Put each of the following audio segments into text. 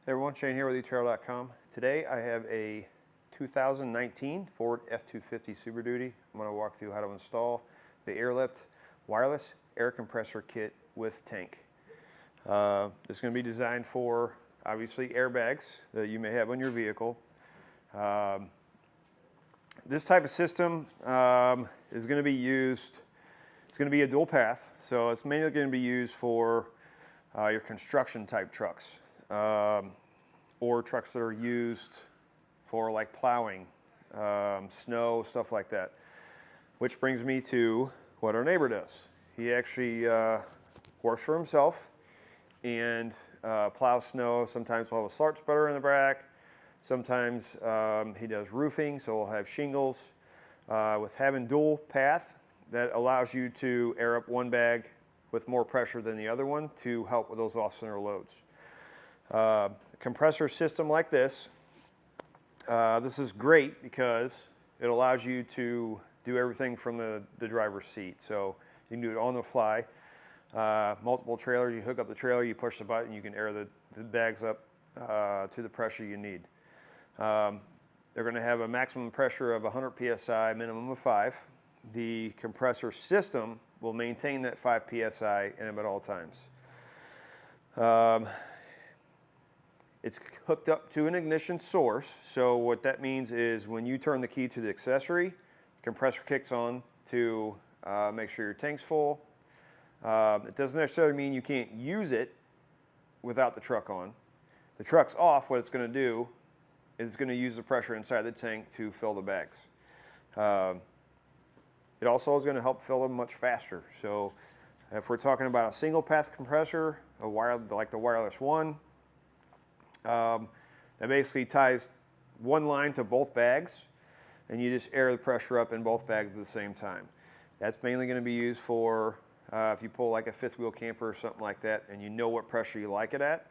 Hey everyone, Shane here with etrailer.com. Today I have a 2019 Ford F-250 Super Duty. I'm going to walk through how to install the Air Lift Wireless Air Compressor Kit with tank. This is going to be designed for, obviously, airbags that you may have on your vehicle. This type of system is going to be used, it's going to be a dual path, so it's mainly going to be used for your construction type trucks. Or trucks that are used for like plowing, snow, stuff like that. Which brings me to what our neighbor does. He actually works for himself and plows snow. Sometimes we'll have a salt spreader in the back. Sometimes he does roofing, so we'll have shingles. With having dual path, that allows you to air up one bag with more pressure than the other one to help with those off-center loads. A compressor system like this, this is great because it allows you to do everything from the driver's seat. So you can do it on the fly. Multiple trailers, you hook up the trailer, you push the button, you can air the bags up to the pressure you need. They're going to have a maximum pressure of 100 psi, minimum of 5. The compressor system will maintain that 5 psi in them at all times. It's hooked up to an ignition source, so what that means is when you turn the key to the accessory, the compressor kicks on to make sure your tank's full. It doesn't necessarily mean you can't use it without the truck on. The truck's off, what it's going to do is it's going to use the pressure inside the tank to fill the bags. It also is going to help fill them much faster. So if we're talking about a single path compressor, like the Wireless One, that basically ties one line to both bags, and you just air the pressure up in both bags at the same time. That's mainly going to be used for if you pull like a fifth wheel camper or something like that, and you know what pressure you like it at.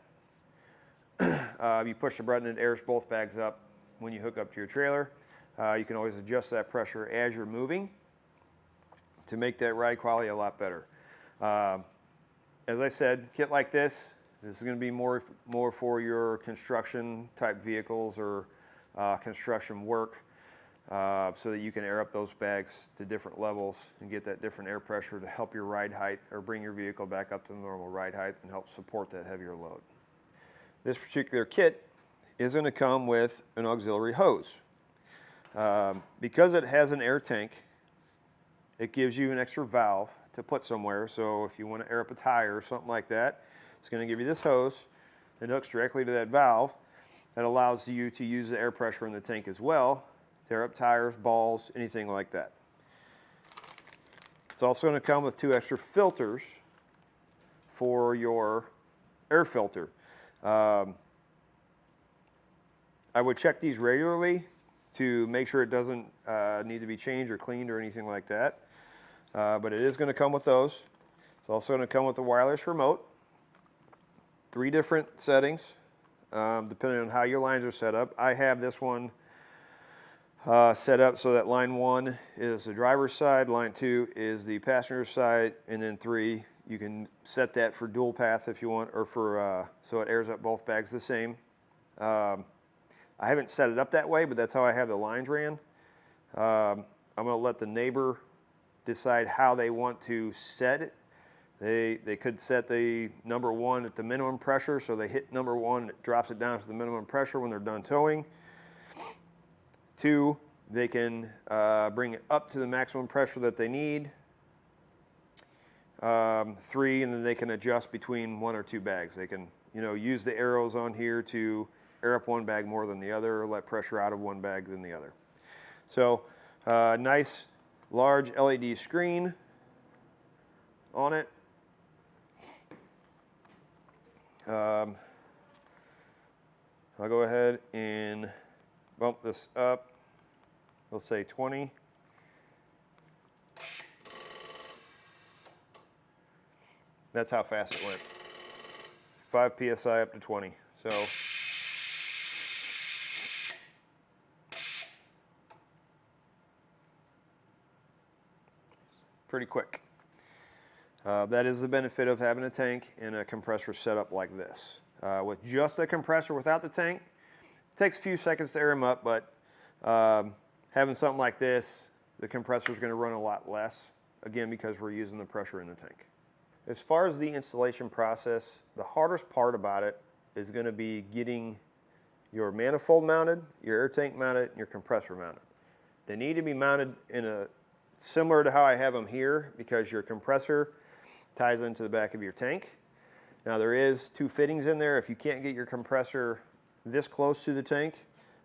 You push the button and it airs both bags up when you hook up to your trailer. You can always adjust that pressure as you're moving to make that ride quality a lot better. As I said, kit like this is going to be more for your construction type vehicles or construction work, so that you can air up those bags to different levels and get that different air pressure to help your ride height or bring your vehicle back up to the normal ride height and help support that heavier load. This particular kit is going to come with an auxiliary hose. Because it has an air tank, it gives you an extra valve to put somewhere, so if you want to air up a tire or something like that, it's going to give you this hose that hooks directly to that valve that allows you to use the air pressure in the tank as well to air up tires, balls, anything like that. It's also going to come with 2 extra filters for your air filter. I would check these regularly to make sure it doesn't need to be changed or cleaned or anything like that. But it is going to come with those. It's also going to come with the wireless remote. 3 different settings, depending on how your lines are set up. I have this one set up so that line 1 is the driver's side, line 2 is the passenger side, and then 3, you can set that for dual path if you want, or for so it airs up both bags the same. I haven't set it up that way, but that's how I have the lines ran. I'm going to let the neighbor decide how they want to set it. They could set the number 1 at the minimum pressure, so they hit number 1, it drops it down to the minimum pressure when they're done towing. 2, they can bring it up to the maximum pressure that they need. 3, and then they can adjust between 1 or 2 bags. They can, use the arrows on here to air up one bag more than the other, or let pressure out of one bag than the other. So, nice large LED screen on it. I'll go ahead and bump this up. Let's say 20. That's how fast it went. 5 psi up to 20. So pretty quick. That is the benefit of having a tank and a compressor set up like this. with just a compressor without the tank. It takes a few seconds to air them up, but having something like this, the compressor is going to run a lot less, again, because we're using the pressure in the tank. As far as the installation process, the hardest part about it is going to be getting your manifold mounted, your air tank mounted, and your compressor mounted. They need to be mounted in a similar to how I have them here, because your compressor ties into the back of your tank. Now there is 2 fittings in there. If you can't get your compressor this close to the tank,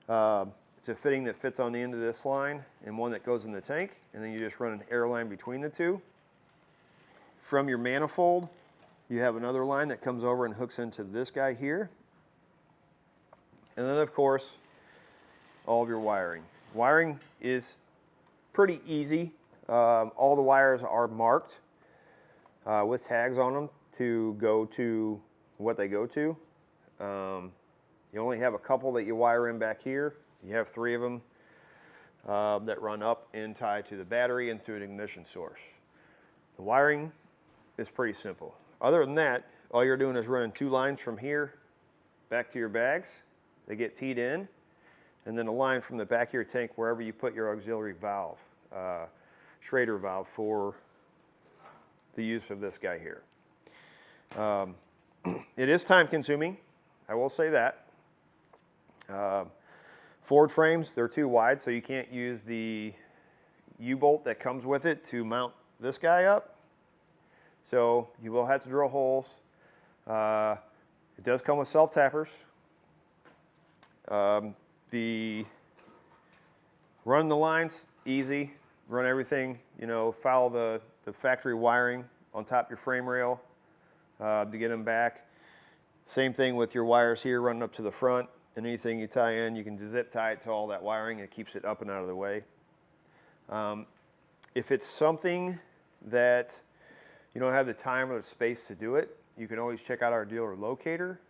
it's a fitting that fits on the end of this line and one that goes in the tank, and then you just run an air line between the two. From your manifold, you have another line that comes over and hooks into this guy here. And then of course, all of your wiring. Wiring is pretty easy. All the wires are marked with tags on them to go to what they go to. You only have a couple that you wire in back here. You have 3 of them that run up and tie to the battery and to an ignition source. The wiring is pretty simple. Other than that, all you're doing is running 2 lines from here back to your bags. They get teed in, and then a line from the back of your tank wherever you put your auxiliary valve, Schrader valve for the use of this guy here. It is time consuming, I will say that. Forward frames, they're too wide, so you can't use the U-bolt that comes with it to mount this guy up. So you will have to drill holes. It does come with self-tappers. The run the lines, easy. Run everything, you know, follow the factory wiring on top of your frame rail to get them back. Same thing with your wires here running up to the front. And anything you tie in, you can zip tie it to all that wiring. It keeps it up and out of the way. If it's something that you don't have the time or the space to do it, you can always check out our dealer locator.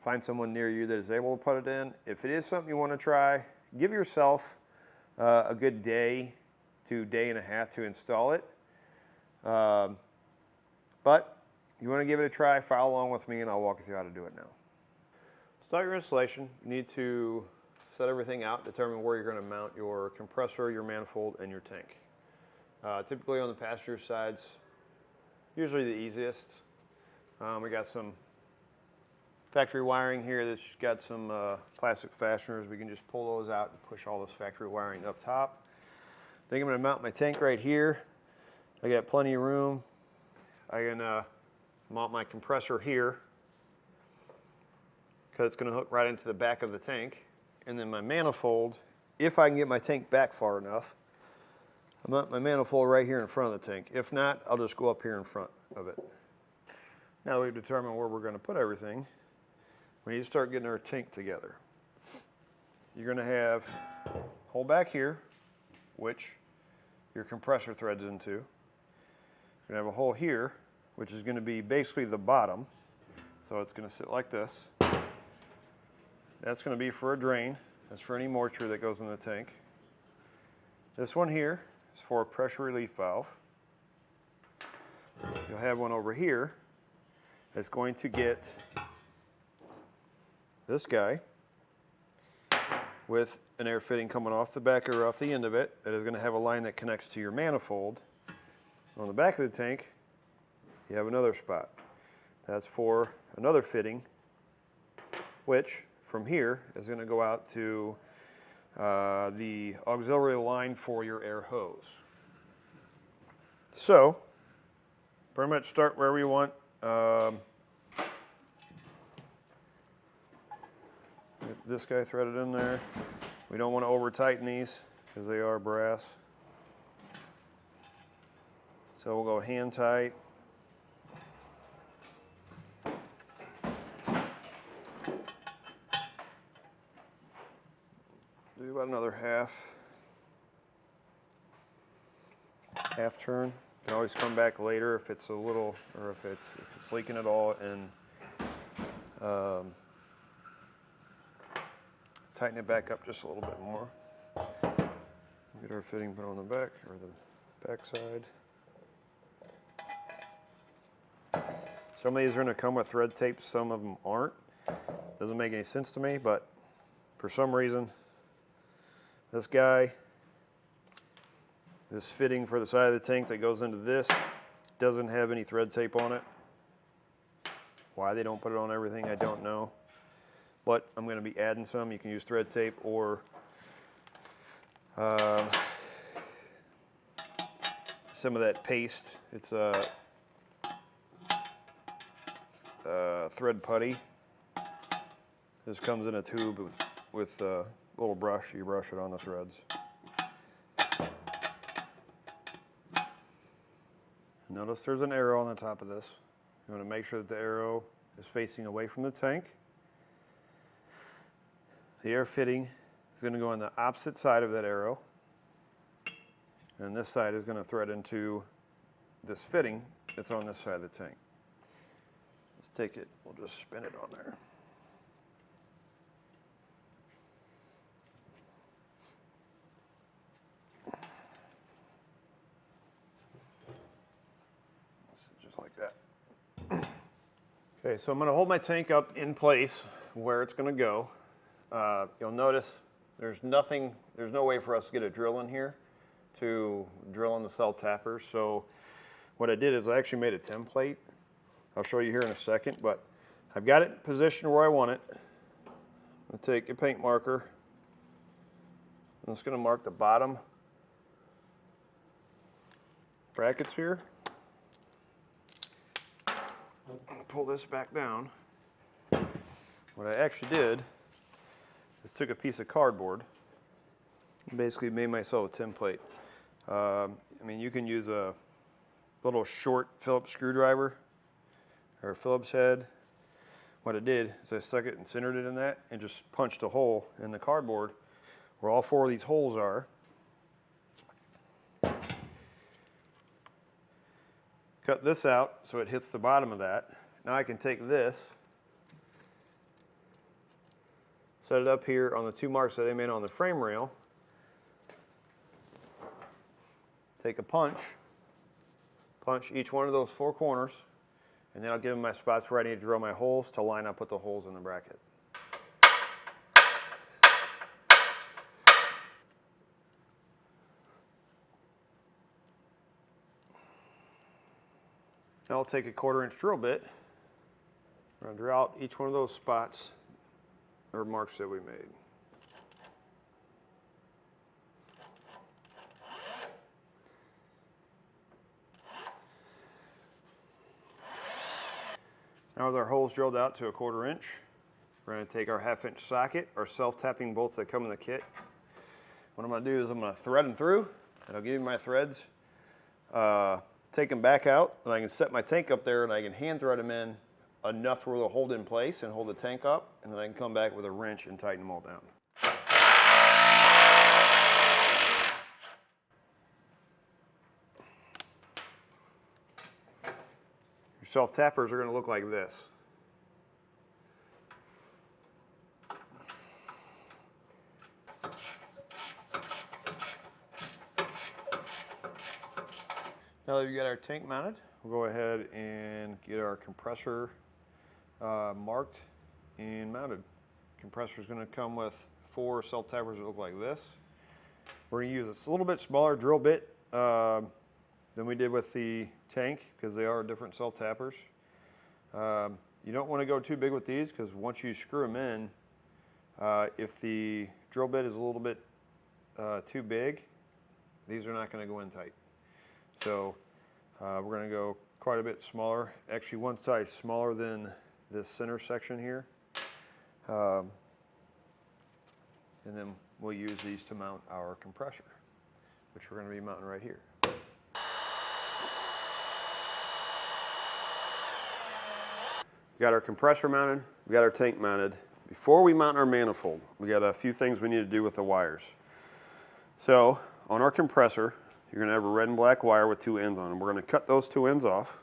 Find someone near you that is able to put it in. If it is something you want to try, give yourself a good day to day and a half to install it. But you want to give it a try, follow along with me and I'll walk you through how to do it now. To start your installation, you need to set everything out, determine where you're going to mount your compressor, your manifold, and your tank. Typically on the passenger sides, usually the easiest. We got some factory wiring here that's got some plastic fasteners. We can just pull those out and push all this factory wiring up top. I think I'm going to mount my tank right here. I got plenty of room. I can mount my compressor here because it's going to hook right into the back of the tank. And then my manifold, if I can get my tank back far enough, I'll mount my manifold right here in front of the tank. If not, I'll just go up here in front of it. Now that we've determined where we're going to put everything, we need to start getting our tank together. You're going to have a hole back here, which your compressor threads into. You're going to have a hole here, which is going to be basically the bottom. So it's going to sit like this. That's going to be for a drain. That's for any moisture that goes in the tank. This one here is for a pressure relief valve. You'll have one over here that's going to get this guy with an air fitting coming off the back or off the end of it that is going to have a line that connects to your manifold. On the back of the tank, you have another spot. That's for another fitting, which from here is going to go out to the auxiliary line for your air hose. So, pretty much start where we want. Get this guy threaded in there. We don't want to over tighten these because they are brass. So we'll go hand tight. Do about another half turn. You can always come back later if it's a little, or if it's leaking at all, and tighten it back up just a little bit more. Get our fitting put on the back, or the back side. Some of these are going to come with thread tape, some of them aren't. Doesn't make any sense to me, but for some reason, this guy, this fitting for the side of the tank that goes into this, doesn't have any thread tape on it. Why they don't put it on everything, I don't know. But I'm going to be adding some. You can use thread tape or some of that paste. It's thread putty. This comes in a tube with a little brush. You brush it on the threads. Notice there's an arrow on the top of this. You want to make sure that the arrow is facing away from the tank. The air fitting is going to go on the opposite side of that arrow. And this side is going to thread into this fitting that's on this side of the tank. Let's take it, we'll just spin it on there. Just like that. Okay, so I'm going to hold my tank up in place where it's going to go. You'll notice there's no way for us to get a drill in here to drill on the cell tappers. So what I did is I actually made a template. I'll show you here in a second, but I've got it positioned where I want it. I'm going to take a paint marker. I'm just going to mark the bottom brackets here. Pull this back down. What I actually did is took a piece of cardboard and basically made myself a template. I mean, you can use a little short Phillips screwdriver or a Phillips head. What I did is I stuck it and centered it in that and just punched a hole in the cardboard where all four of these holes are. Cut this out so it hits the bottom of that. Now I can take this, set it up here on the two marks that I made on the frame rail, take a punch each one of those four corners, and then I'll give them my spots where I need to drill my holes to line up with the holes in the bracket. Now I'll take a 1/4 inch drill bit. I'm going to drill out each one of those spots or marks that we made. Now with our holes drilled out to a 1/4 inch, we're going to take our 1/2 inch socket, our self-tapping bolts that come in the kit. What I'm going to do is I'm going to thread them through, and I'll give you my threads. Take them back out, and I can set my tank up there, and I can hand thread them in enough where they'll hold in place and hold the tank up, and then I can come back with a wrench and tighten them all down. Your self-tappers are going to look like this. Now that we've got our tank mounted, we'll go ahead and get our compressor marked and mounted. Compressor is going to come with 4 self-tappers that look like this. We're going to use a little bit smaller drill bit than we did with the tank because they are different self-tappers. You don't want to go too big with these because once you screw them in, if the drill bit is a little bit too big, these are not going to go in tight. So we're going to go quite a bit smaller. Actually, one size smaller than this center section here. And then we'll use these to mount our compressor, which we're going to be mounting right here. We got our compressor mounted, we got our tank mounted. Before we mount our manifold, we got a few things we need to do with the wires. So on our compressor, you're going to have a red and black wire with 2 ends on them. We're going to cut those 2 ends off.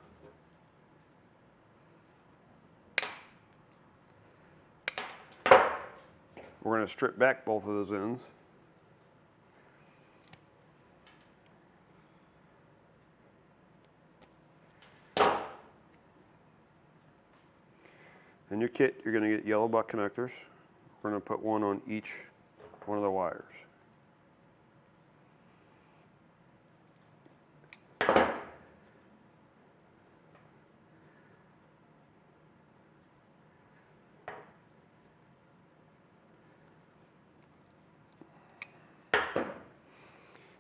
We're going to strip back both of those ends. In your kit, you're going to get yellow butt connectors. We're going to put one on each one of the wires.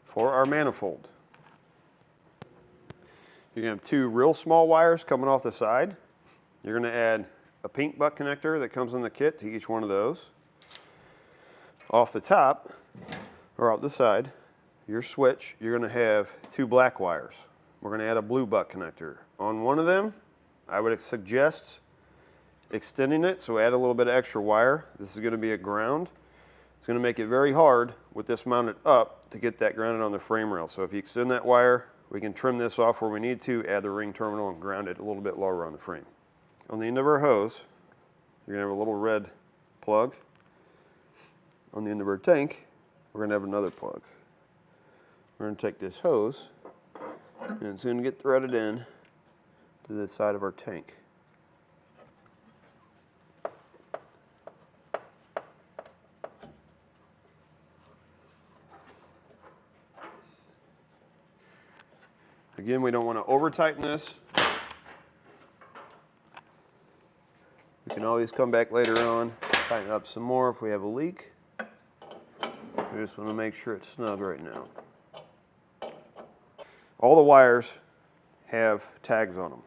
For our manifold, you're going to have two real small wires coming off the side. You're going to add a pink butt connector that comes in the kit to each one of those. Off the top, or off the side, your switch, you're going to have two black wires. We're going to add a blue butt connector. On one of them, I would suggest extending it, so add a little bit of extra wire. This is going to be a ground. It's going to make it very hard with this mounted up to get that grounded on the frame rail. So if you extend that wire, we can trim this off where we need to, add the ring terminal, and ground it a little bit lower on the frame. On the end of our hose, you're going to have a little red plug. On the end of our tank, we're going to have another plug. We're going to take this hose, and it's going to get threaded in to the side of our tank. Again, we don't want to over tighten this. We can always come back later on, tighten up some more if we have a leak. We just want to make sure it's snug right now. All the wires have tags on them.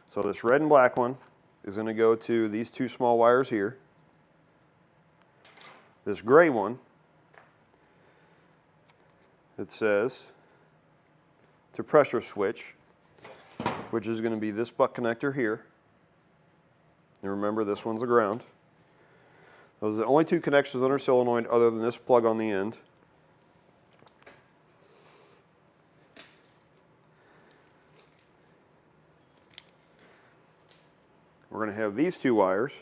So this red and black one is going to go to these two small wires here. This gray one, it says to pressure switch, which is going to be this butt connector here. And remember, this one's the ground. Those are the only two connections on our solenoid other than this plug on the end. We're going to have these two wires,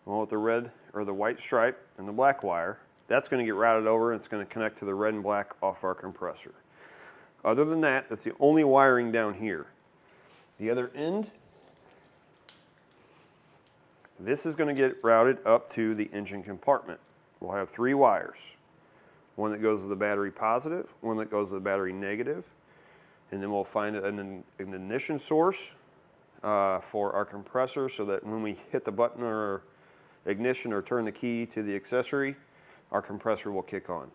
one with the red or the white stripe and the black wire. That's going to get routed over, and it's going to connect to the red and black off our compressor. Other than that, that's the only wiring down here. The other end, this is going to get routed up to the engine compartment. We'll have three wires. One that goes to the battery positive, one that goes to the battery negative, and then we'll find an ignition source for our compressor so that when we hit the button or ignition or turn the key to the accessory, our compressor will kick on.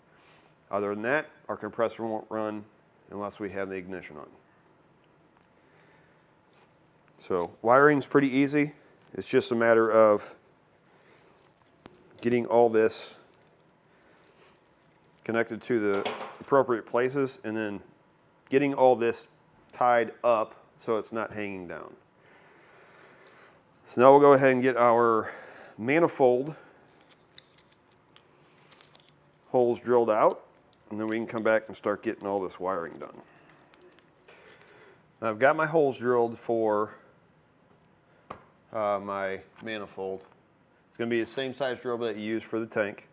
Other than that, our compressor won't run unless we have the ignition on. So wiring's pretty easy. It's just a matter of getting all this connected to the appropriate places and then getting all this tied up so it's not hanging down. So now we'll go ahead and get our manifold holes drilled out, and then we can come back and start getting all this wiring done. Now I've got my holes drilled for my manifold. It's going to be the same size drill that you use for the tank.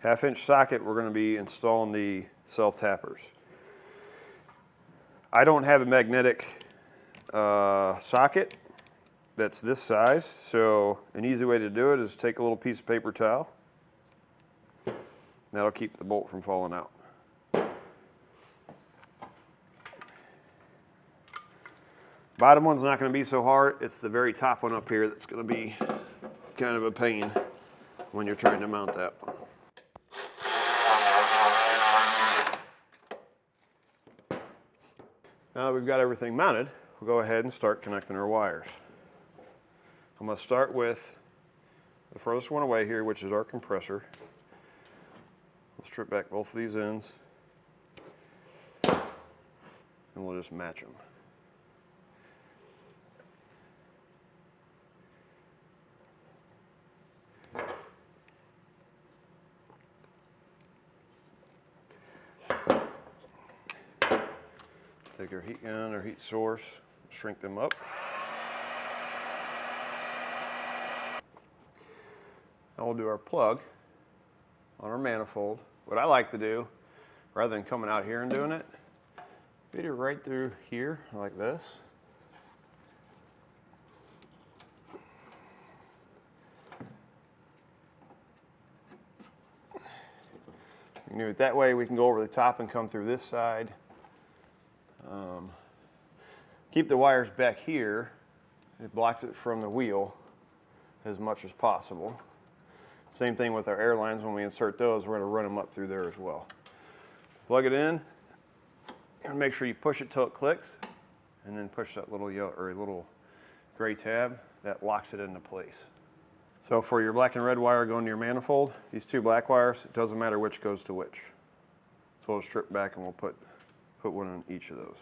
1/2-inch socket, we're going to be installing the self-tappers. I don't have a magnetic socket that's this size, so an easy way to do it is take a little piece of paper towel. That'll keep the bolt from falling out. Bottom one's not going to be so hard. It's the very top one up here that's going to be kind of a pain when you're trying to mount that one. Now that we've got everything mounted, we'll go ahead and start connecting our wires. I'm going to start with the furthest one away here, which is our compressor. We'll strip back both of these ends, and we'll just match them. Take our heat gun or heat source, shrink them up. Now we'll do our plug on our manifold. What I like to do, rather than coming out here and doing it, feed it right through here like this. You can do it that way. We can go over the top and come through this side. Keep the wires back here. It blocks it from the wheel as much as possible. Same thing with our air lines. When we insert those, we're going to run them up through there as well. Plug it in, and make sure you push it till it clicks, and then push that little yellow or little gray tab that locks it into place. So for your black and red wire going to your manifold, these two black wires, it doesn't matter which goes to which. So we'll strip back and we'll put one on each of those.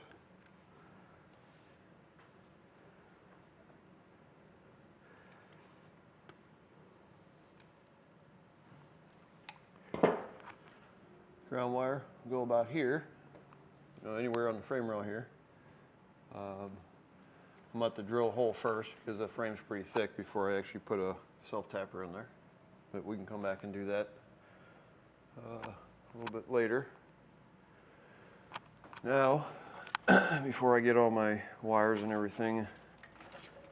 Ground wire will go about here, anywhere on the frame rail here. I'm going to have to drill a hole first because the frame's pretty thick before I actually put a self-tapper in there. But we can come back and do that a little bit later. Now, before I get all my wires and everything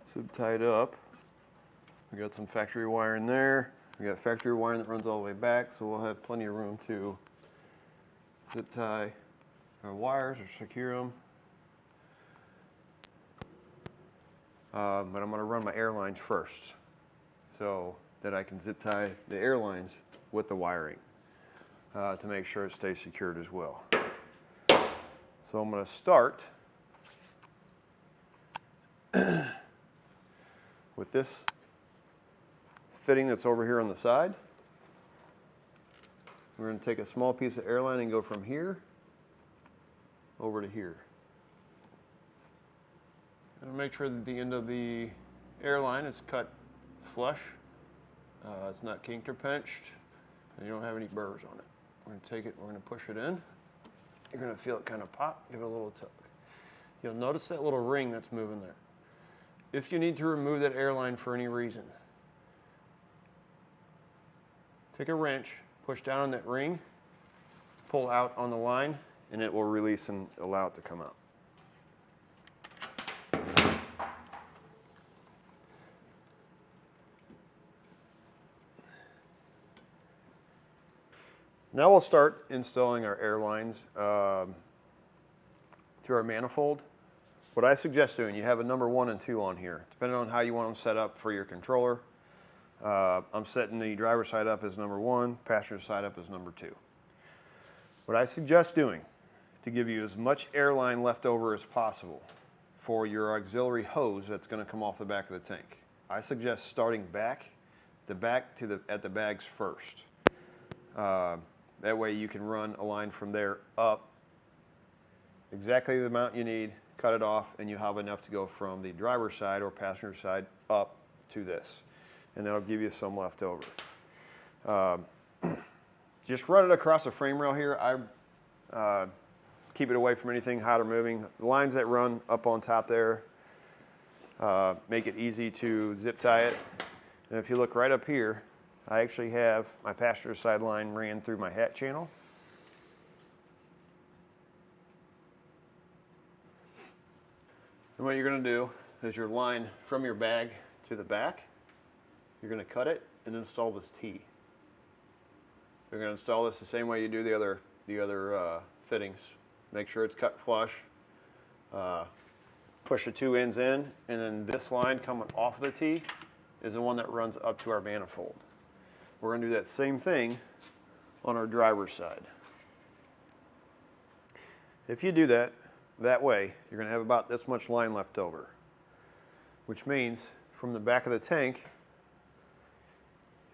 zip tied up, we got some factory wire in there. We got factory wiring that runs all the way back, so we'll have plenty of room to zip tie our wires or secure them. But I'm going to run my air lines first so that I can zip tie the air lines with the wiring to make sure it stays secured as well. So I'm going to start with this fitting that's over here on the side. We're going to take a small piece of air line and go from here over to here. And make sure that the end of the air line is cut flush. It's not kinked or pinched, and you don't have any burrs on it. We're going to take it, we're going to push it in. You're going to feel it kind of pop, give it a little tug. You'll notice that little ring that's moving there. If you need to remove that air line for any reason, take a wrench, push down on that ring, pull out on the line, and it will release and allow it to come out. Now we'll start installing our air lines to our manifold. What I suggest doing, you have a number 1 and 2 on here, depending on how you want them set up for your controller. I'm setting the driver's side up as number 1, passenger side up as number 2. What I suggest doing to give you as much air line left over as possible for your auxiliary hose that's going to come off the back of the tank, I suggest starting at the bags first. That way you can run a line from there up exactly the amount you need, cut it off, and you have enough to go from the driver's side or passenger side up to this. And that'll give you some left over. Just run it across the frame rail here. I keep it away from anything hot or moving. The lines that run up on top there make it easy to zip tie it. And if you look right up here, I actually have my passenger side line ran through my hat channel. And what you're going to do is your line from your bag to the back, you're going to cut it and install this T. You're going to install this the same way you do the other fittings. Make sure it's cut flush. Push the 2 ends in, and then this line coming off of the T is the one that runs up to our manifold. We're going to do that same thing on our driver's side. If you do that way, you're going to have about this much line left over, which means from the back of the tank,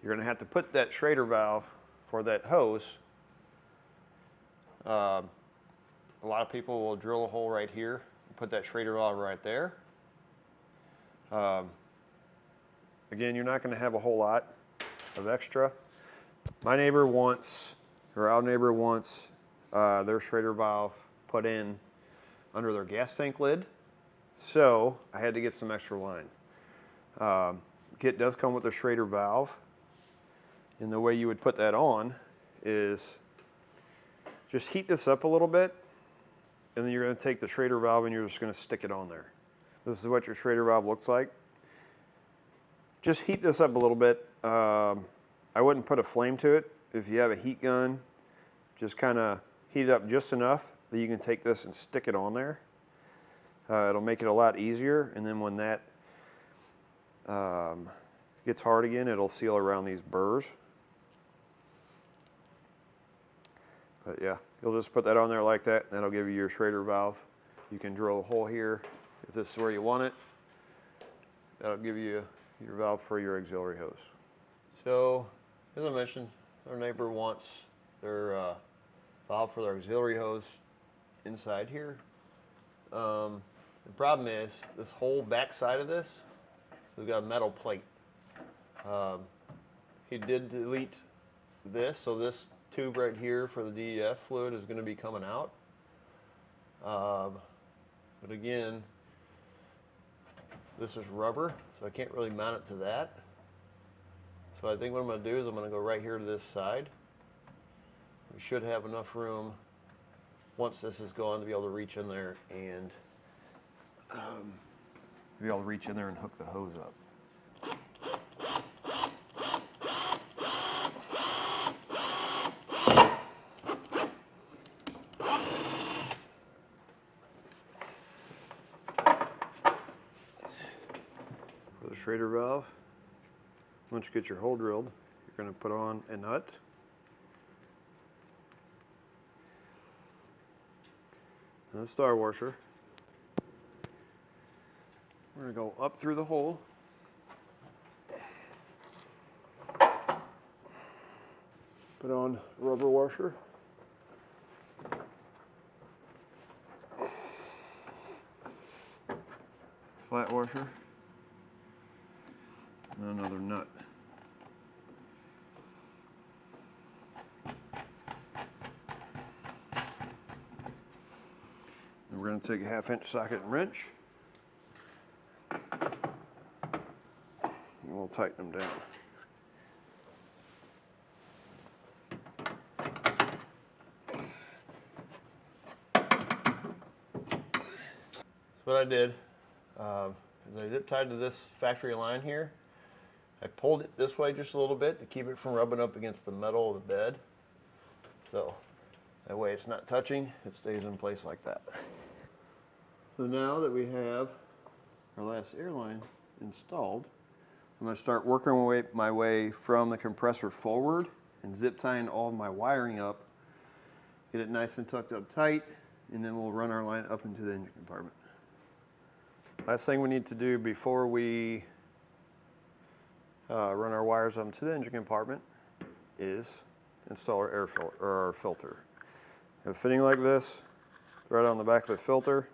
you're going to have to put that Schrader valve for that hose. A lot of people will drill a hole right here and put that Schrader valve right there. Again, you're not going to have a whole lot of extra. Our neighbor wants their Schrader valve put in under their gas tank lid, so I had to get some extra line. Kit does come with a Schrader valve, and the way you would put that on is just heat this up a little bit, and then you're going to take the Schrader valve and you're just going to stick it on there. This is what your Schrader valve looks like. Just heat this up a little bit. I wouldn't put a flame to it. If you have a heat gun, just kind of heat it up just enough that you can take this and stick it on there. It'll make it a lot easier, and then when that gets hard again, it'll seal around these burrs. But yeah, you'll just put that on there like that, and that'll give you your Schrader valve. You can drill a hole here if this is where you want it. That'll give you your valve for your auxiliary hose. So, as I mentioned, our neighbor wants their valve for their auxiliary hose inside here. The problem is this whole back side of this, we've got a metal plate. He did delete this, so this tube right here for the DEF fluid is going to be coming out. But again, this is rubber, so I can't really mount it to that. So I think what I'm going to do is I'm going to go right here to this side. We should have enough room once this is gone to be able to reach in there and hook the hose up. For the Schrader valve, once you get your hole drilled, you're going to put on a nut. And a star washer. We're going to go up through the hole. Put on a rubber washer. Flat washer. And another nut. And we're going to take a 1/2-inch socket and wrench. And we'll tighten them down. So what I did is I zip tied to this factory line here. I pulled it this way just a little bit to keep it from rubbing up against the metal of the bed. So that way it's not touching, it stays in place like that. So now that we have our last air line installed, I'm going to start working my way from the compressor forward and zip tying all of my wiring up, get it nice and tucked up tight, and then we'll run our line up into the engine compartment. Last thing we need to do before we run our wires up to the engine compartment is install our air filter, or our filter. A fitting like this, right on the back of the filter.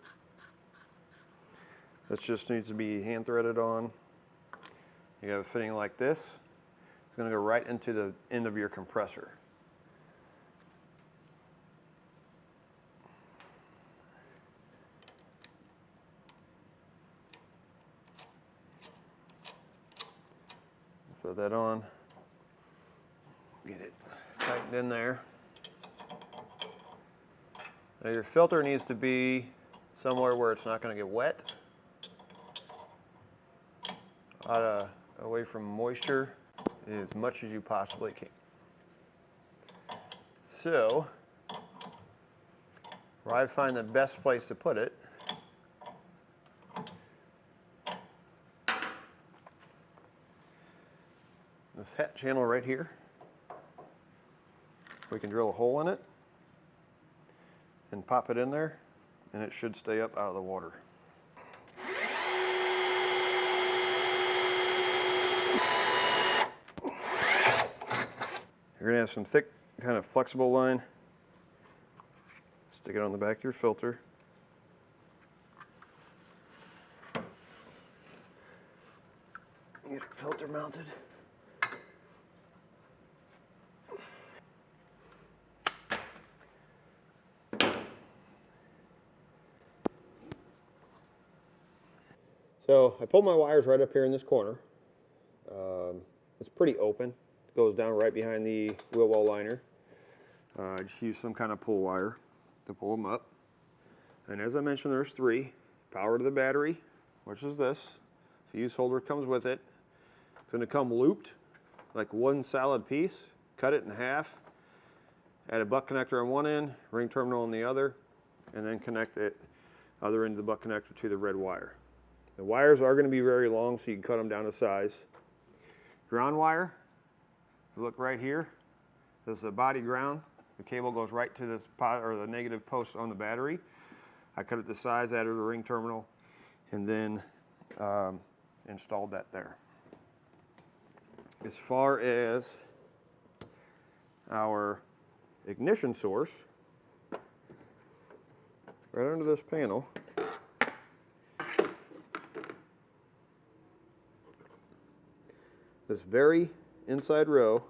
This just needs to be hand threaded on. You have a fitting like this. It's going to go right into the end of your compressor. Throw that on, get it tightened in there. Now your filter needs to be somewhere where it's not going to get wet, away from moisture as much as you possibly can. So, where I find the best place to put it this hat channel right here. We can drill a hole in it and pop it in there, and it should stay up out of the water. You're going to have some thick, kind of flexible line. Stick it on the back of your filter. Get your filter mounted. So I pulled my wires right up here in this corner. It's pretty open. It goes down right behind the wheel well liner. I just use some kind of pull wire to pull them up. And as I mentioned, there's 3. Power to the battery, which is this. Fuse holder comes with it. It's going to come looped, like one solid piece. Cut it in half. add a butt connector on one end, ring terminal on the other, and then connect it other end of the butt connector to the red wire. The wires are going to be very long, so you can cut them down to size. Ground wire, look right here. This is a body ground. The cable goes right to this or the negative post on the battery. I cut it to size, added a ring terminal, and then installed that there. As far as our ignition source, right under this panel, this very inside row,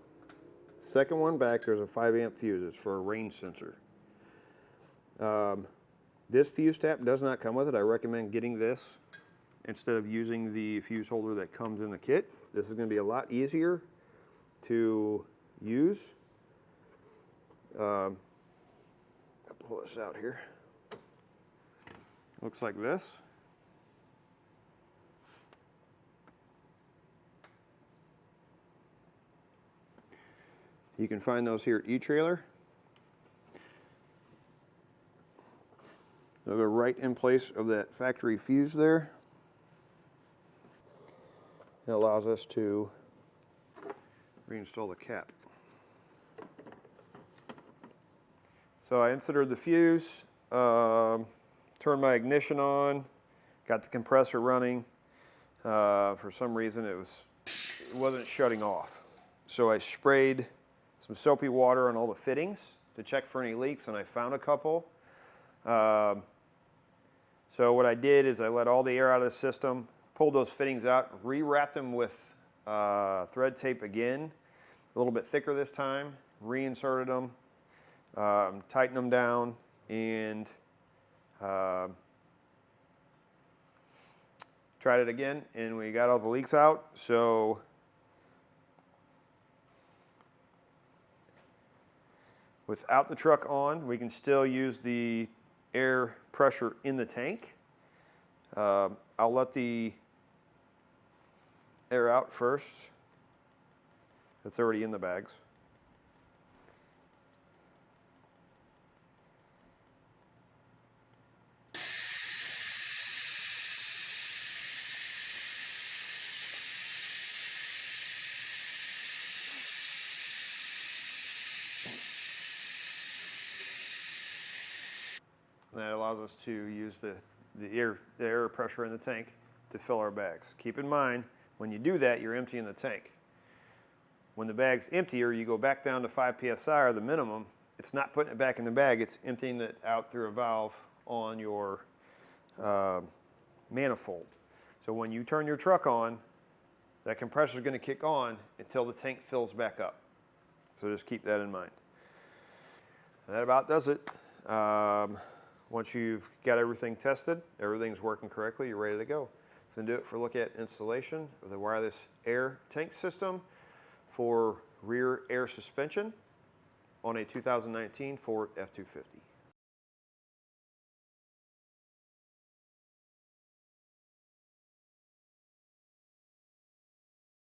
second one back, there's a 5-amp fuse. It's for a range sensor. This fuse tap does not come with it. I recommend getting this instead of using the fuse holder that comes in the kit. This is going to be a lot easier to use. I'll pull this out here. Looks like this. You can find those here at etrailer. They'll go right in place of that factory fuse there. It allows us to reinstall the cap. So I inserted the fuse, turned my ignition on, got the compressor running. For some reason it wasn't shutting off. So I sprayed some soapy water on all the fittings to check for any leaks, and I found a couple. So what I did is I let all the air out of the system, pulled those fittings out, re-wrapped them with thread tape again, a little bit thicker this time, reinserted them, tightened them down, and tried it again, and we got all the leaks out. So without the truck on, we can still use the air pressure in the tank. I'll let the air out first. That's already in the bags. And that allows us to use the air pressure in the tank to fill our bags. Keep in mind, when you do that, you're emptying the tank. When the bag's emptier, you go back down to 5 psi or the minimum. It's not putting it back in the bag, it's emptying it out through a valve on your manifold. So when you turn your truck on, that compressor is going to kick on until the tank fills back up. So just keep that in mind. And that about does it. Once you've got everything tested, everything's working correctly, you're ready to go. So do it for a look at installation of the wireless air tank system for rear air suspension on a 2019 Ford F-250.